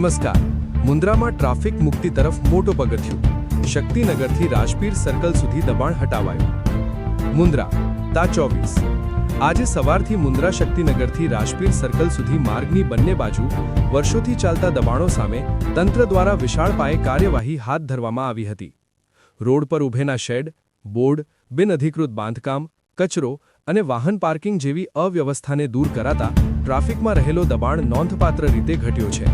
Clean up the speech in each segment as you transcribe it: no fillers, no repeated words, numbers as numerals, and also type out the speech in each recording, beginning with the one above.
નમસ્કાર. મુન્દ્રામાં ટ્રાફિક મુક્તિ તરફ મોટો પગથિયું. શક્તિનગરથી રાજપીર સર્કલ સુધી દબાણ હટાવાયું. મુન્દ્રા તા 24. આજે સવારથી મુન્દ્રા શક્તિનગરથી રાજપીર સર્કલ સુધી માર્ગની બંને બાજુ વર્ષોથી ચાલતા દબાણો સામે તંત્ર દ્વારા વિશાળ પાયે કાર્યવાહી હાથ ધરવામાં આવી હતી. રોડ પર ઊભેલા શેડ, બોર્ડ, બિનઅધિકૃત બાંધકામ, કચરો અને વાહન પાર્કિંગ જેવી અવ્યવસ્થાને દૂર કરાતા ટ્રાફિકમાં રહેલો દબાણ નોંધપાત્ર રીતે ઘટ્યો છે.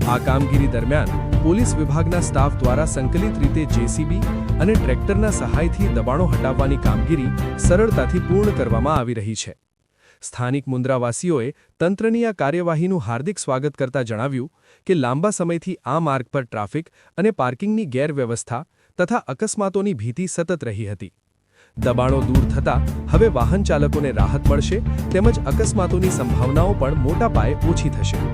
આ કામગીરી દરમિયાન પોલીસ વિભાગના સ્ટાફ દ્વારા સંકલિત રીતે જેસીબી અને ટ્રેક્ટરના સહાયથી દબાણો હટાવવાની કામગીરી સરળતાથી પૂર્ણ કરવામાં આવી રહી છે. સ્થાનિક મુન્દ્રાવાસીઓએ તંત્રની આ કાર્યવાહીનું હાર્દિક સ્વાગત કરતા જણાવ્યું કે લાંબા સમયથી આ માર્ગ પર ટ્રાફિક અને પાર્કિંગની ગેરવ્યવસ્થા તથા અકસ્માતોની ભીતિ સતત રહી હતી. દબાણો દૂર થતાં હવે વાહન ચાલકોને રાહત મળશે તેમજ અકસ્માતોની સંભાવનાઓ પણ મોટા પાયે ઓછી થશે.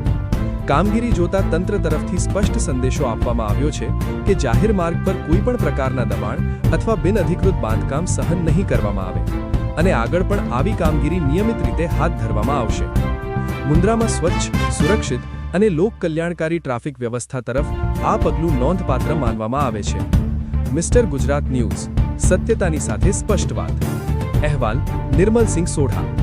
કામગીરી જોતા તંત્ર તરફથી સ્પષ્ટ સંદેશો આપવામાં આવ્યો છે કે જાહેર માર્ગ પર કોઈપણ પ્રકારના દબાણ અથવા બિનઅધિકૃત બાંધકામ સહન નહીં કરવામાં આવે અને આગળ પણ આવી કામગીરી નિયમિત રીતે હાથ ધરવામાં આવશે. મુન્દ્રામાં સ્વચ્છ, સુરક્ષિત અને લોક કલ્યાણકારી ટ્રાફિક વ્યવસ્થા તરફ આ પગલું નોંધપાત્ર માનવામાં આવે છે. મિસ્ટર ગુજરાત ન્યૂઝ, સત્યતાની સાથે સ્પષ્ટ વાત. અહેવાલ નિર્મલસિંહ સોઢા.